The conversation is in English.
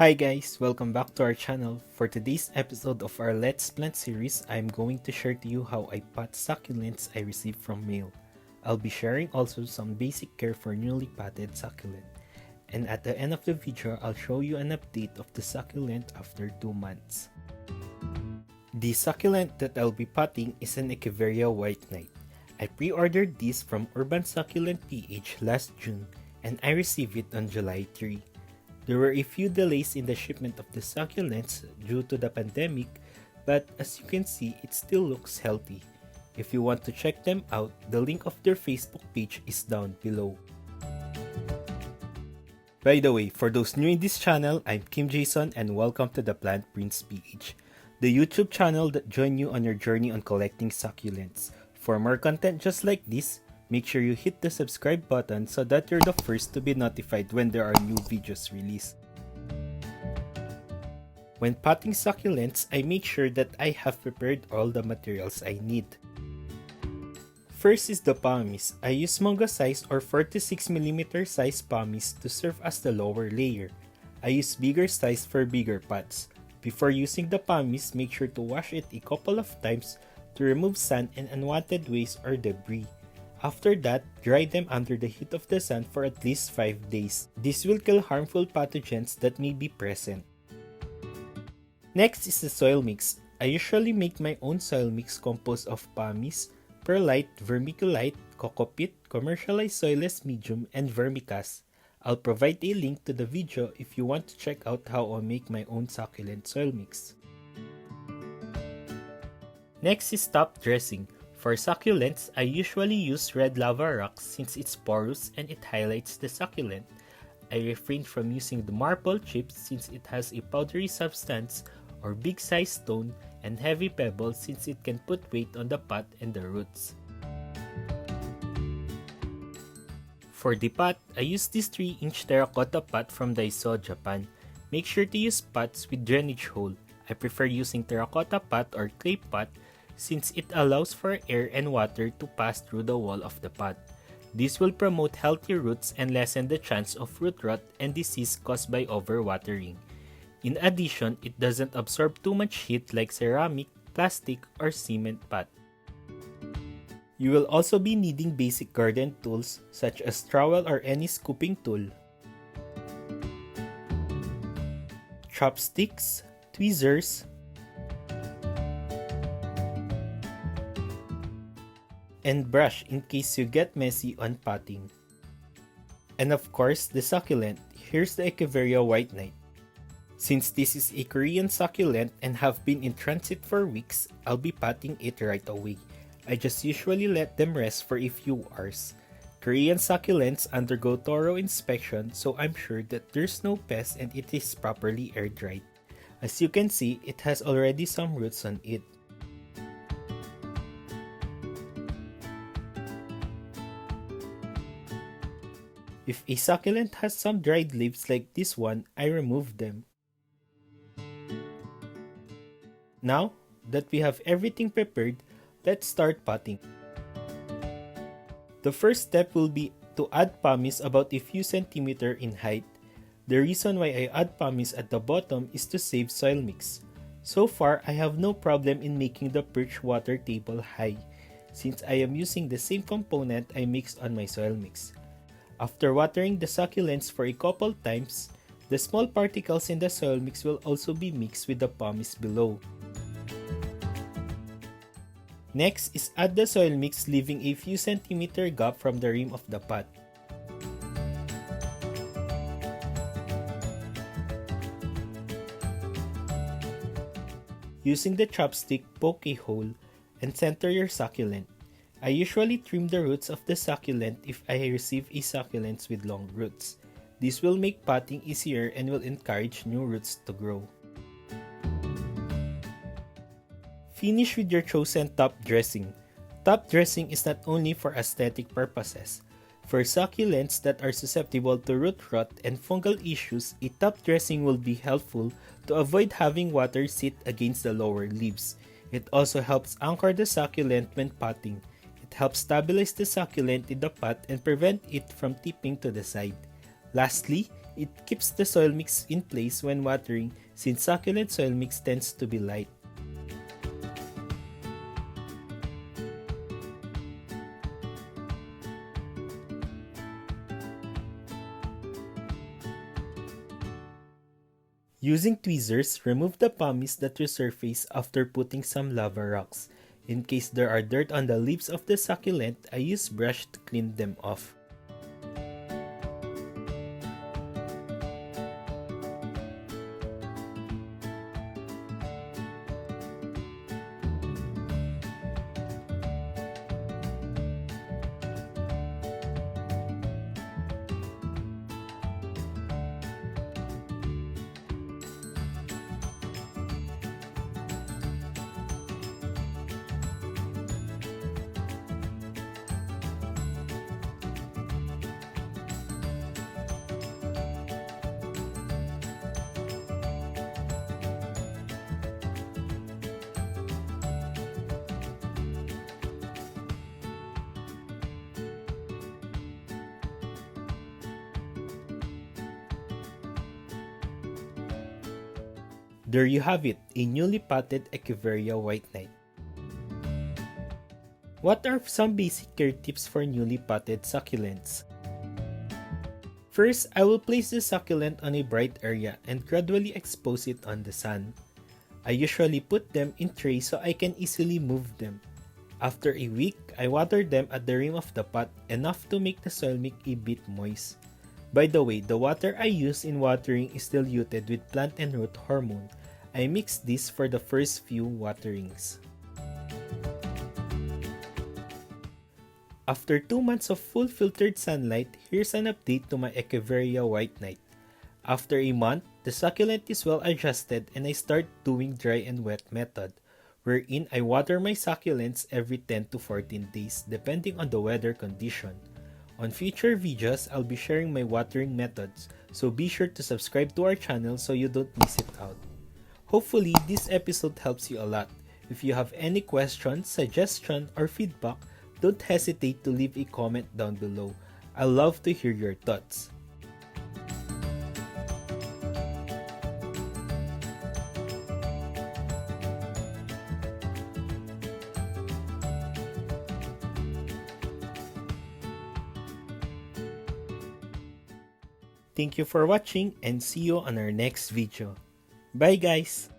Hi guys, welcome back to our channel. For today's episode of our Let's Plant series, I'm going to share to you how I pot succulents I received from mail. I'll be sharing also some basic care for newly potted succulent. And at the end of the video, I'll show you an update of the succulent after 2 months. The succulent that I'll be potting is an Echeveria White Knight. I pre-ordered this from Urban Succulent PH last June and I received it on July 3. There were a few delays in the shipment of the succulents due to the pandemic, but as you can see, it still looks healthy. If you want to check them out, the link of their Facebook page is down below. By the way, for those new in this channel, I'm Kim Jason and welcome to the Plant Prince PH, the YouTube channel that join you on your journey on collecting succulents. For more content just like this, make sure you hit the subscribe button so that you're the first to be notified when there are new videos released. When potting succulents, I make sure that I have prepared all the materials I need. First is the pomace. I use Monga size or 46mm size pomace to serve as the lower layer. I use bigger size for bigger pots. Before using the pomace, make sure to wash it a couple of times to remove sand and unwanted waste or debris. After that, dry them under the heat of the sun for at least 5 days. This will kill harmful pathogens that may be present. Next is the soil mix. I usually make my own soil mix composed of pomace, perlite, vermiculite, coco-peat, commercialized soilless medium, and vermicast. I'll provide a link to the video if you want to check out how I make my own succulent soil mix. Next is top dressing. For succulents, I usually use red lava rocks since it's porous and it highlights the succulent. I refrain from using the marble chips since it has a powdery substance, or big size stone, and heavy pebbles since it can put weight on the pot and the roots. For the pot, I use this 3-inch terracotta pot from Daiso, Japan. Make sure to use pots with drainage hole. I prefer using terracotta pot or clay pot since it allows for air and water to pass through the wall of the pot. This will promote healthy roots and lessen the chance of root rot and disease caused by overwatering. In addition, it doesn't absorb too much heat like ceramic, plastic, or cement pot. You will also be needing basic garden tools such as trowel or any scooping tool, chopsticks, tweezers, and brush in case you get messy on potting. And of course, the succulent. Here's the Echeveria White Knight. Since this is a Korean succulent and have been in transit for weeks, I'll be potting it right away. I just usually let them rest for a few hours. Korean succulents undergo thorough inspection, so I'm sure that there's no pests and it is properly air dried. As you can see, it has already some roots on it. If a succulent has some dried leaves like this one, I remove them. Now that we have everything prepared, let's start potting. The first step will be to add pomace about a few centimeters in height. The reason why I add pomace at the bottom is to save soil mix. So far, I have no problem in making the perch water table high, since I am using the same component I mixed on my soil mix. After watering the succulents for a couple times, the small particles in the soil mix will also be mixed with the pomace below. Next is add the soil mix leaving a few centimeter gap from the rim of the pot. Using the chopstick, poke a hole and center your succulent. I usually trim the roots of the succulent if I receive a succulents with long roots. This will make potting easier and will encourage new roots to grow. Finish with your chosen top dressing. Top dressing is not only for aesthetic purposes. For succulents that are susceptible to root rot and fungal issues, a top dressing will be helpful to avoid having water sit against the lower leaves. It also helps anchor the succulent when potting. It helps stabilize the succulent in the pot and prevent it from tipping to the side. Lastly, It keeps the soil mix in place when watering since succulent soil mix tends to be light. Using tweezers, remove the pumice that resurface after putting some lava rocks. In case there are dirt on the leaves of the succulent, I use brush to clean them off. There you have it, a newly potted Echeveria White Knight. What are some basic care tips for newly potted succulents? First, I will place the succulent on a bright area and gradually expose it on the sun. I usually put them in trays so I can easily move them. After a week, I water them at the rim of the pot enough to make the soil mix a bit moist. By the way, the water I use in watering is diluted with plant and root hormone. I mix this for the first few waterings. After 2 months of full filtered sunlight, here's an update to my Echeveria White Knight. After a month, the succulent is well adjusted and I start doing dry and wet method, wherein I water my succulents every 10 to 14 days depending on the weather condition. On future videos, I'll be sharing my watering methods, so be sure to subscribe to our channel so you don't miss it out. Hopefully, this episode helps you a lot. If you have any questions, suggestions, or feedback, don't hesitate to leave a comment down below. I love to hear your thoughts. Thank you for watching and see you on our next video. Bye guys!